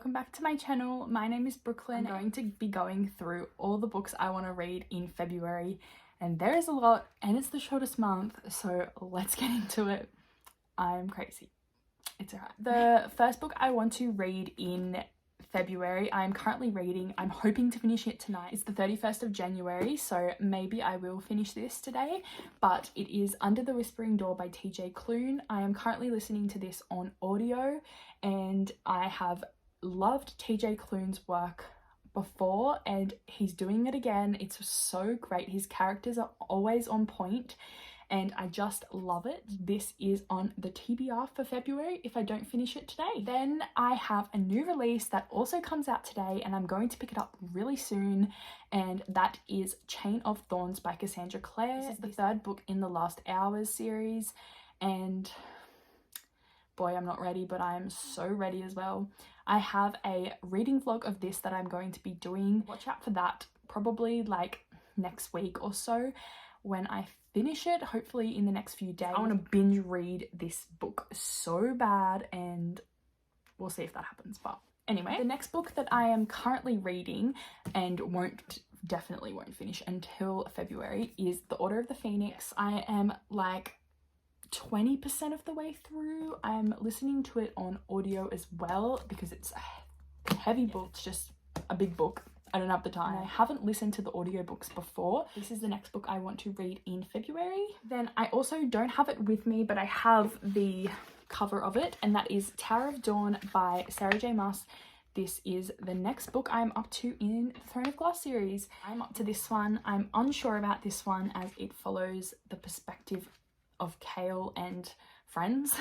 welcome back to my channel. My name is Brooklyn. I'm going to be going through all the books I want to read in February, and there is a lot and it's the shortest month, so let's get into it. I'm crazy. It's alright. The first book I want to read in February, I'm currently reading, I'm hoping to finish it tonight. It's the 31st of January, so maybe I will finish this today, but it is Under the Whispering Door by TJ Klune. I am currently listening to this on audio, and I have loved TJ Klune's work before and he's doing it again. It's so great. His characters are always on point and I just love it. This is on the TBR for February if I don't finish it today. Then I have a new release that also comes out today and I'm going to pick it up really soon, and that is Chain of Thorns by Cassandra Clare. This is the third book in the Last Hours series, and boy, I'm not ready, but I'm so ready as well. I have a reading vlog of this that I'm going to be doing. Watch out for that, probably like next week or so when I finish it, hopefully in the next few days. I want to binge read this book so bad, and we'll see if that happens. But anyway, the next book that I am currently reading and definitely won't finish until February is The Order of the Phoenix. I am like 20% of the way through. I'm listening to it on audio as well because it's a heavy book. It's just a big book. I don't have the time. I haven't listened to the audiobooks before. This is the next book I want to read in February. Then I also don't have it with me, but I have the cover of it, and that is Tower of Dawn by Sarah J Maas. This is the next book I'm up to in the Throne of Glass series. I'm up to this one. I'm unsure about this one as it follows the perspective of Chaol and friends.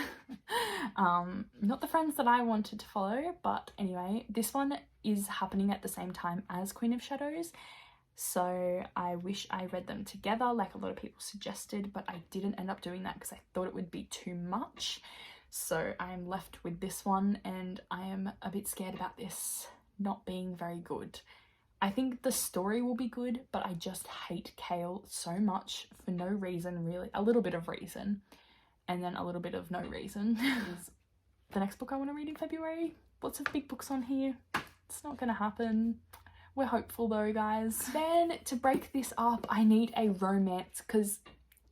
Not the friends that I wanted to follow, but anyway, this one is happening at the same time as Queen of Shadows, so I wish I read them together like a lot of people suggested, but I didn't end up doing that because I thought it would be too much. So I'm left with this one, and I am a bit scared about this not being very good. I think the story will be good, but I just hate Chaol so much for no reason really. A little bit of reason and then a little bit of no reason. Is the next book I want to read in February. Lots of big books on here. It's not gonna happen. We're hopeful though, guys. Then to break this up, I need a romance because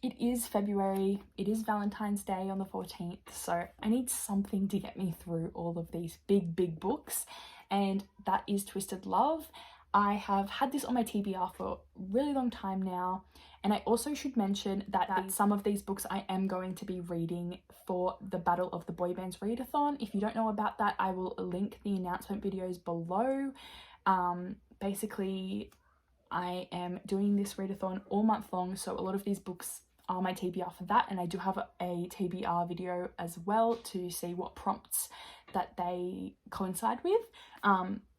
it is February. It is Valentine's Day on the 14th, so I need something to get me through all of these big books, and that is Twisted Love. I have had this on my TBR for a really long time now, and I also should mention that some of these books I am going to be reading for the Battle of the Boybands readathon. If you don't know about that, I will link the announcement videos below. Basically, I am doing this readathon all month long, so a lot of these books are my TBR for that, and I do have a TBR video as well to see what prompts that they coincide with.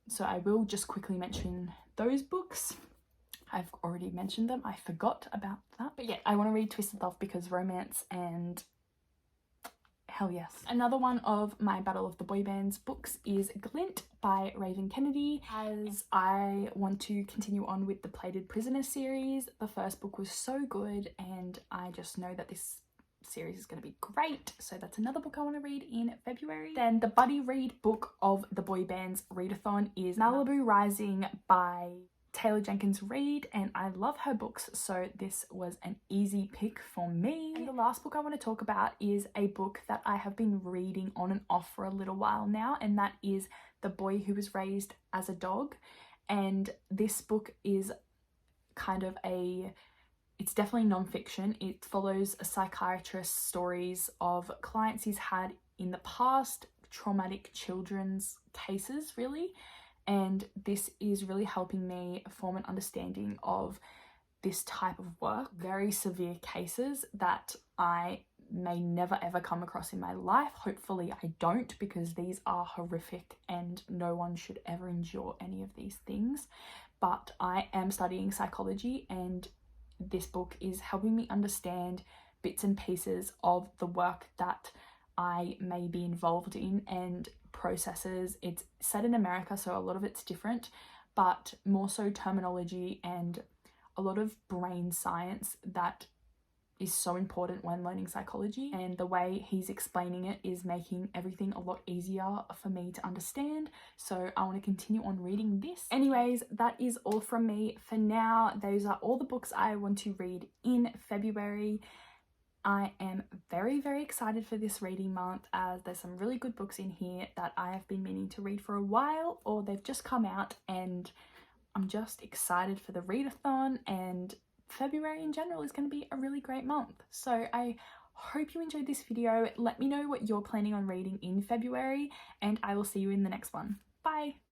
So I will just quickly mention those books. I've already mentioned them. I forgot about that. But yeah, I want to read Twisted Love because romance, and hell yes. Another one of my Battle of the Boybands books is Glint by Raven Kennedy, as I want to continue on with the Plated Prisoner series. The first book was so good, and I just know that this series is going to be great, so that's another book I want to read in February. Then the buddy read book of the boy bands readathon is Malibu Rising by Taylor Jenkins Reid, and I love her books, so this was an easy pick for me. And the last book I want to talk about is a book that I have been reading on and off for a little while now, and that is The Boy Who Was Raised as a Dog. And this book is kind of it's definitely non-fiction. It follows a psychiatrist's stories of clients he's had in the past, traumatic children's cases really, and this is really helping me form an understanding of this type of work. Very severe cases that I may never ever come across in my life. Hopefully I don't, because these are horrific and no one should ever endure any of these things. But I am studying psychology, and this book is helping me understand bits and pieces of the work that I may be involved in and processes. It's set in America, so a lot of it's different, but more so terminology and a lot of brain science that is so important when learning psychology, and the way he's explaining it is making everything a lot easier for me to understand. So I want to continue on reading this. Anyways, that is all from me for now. Those are all the books I want to read in February. I am very, very excited for this reading month, as there's some really good books in here that I have been meaning to read for a while, or they've just come out, and I'm just excited for the readathon, and February in general is going to be a really great month. So I hope you enjoyed this video. Let me know what you're planning on reading in February, and I will see you in the next one. Bye!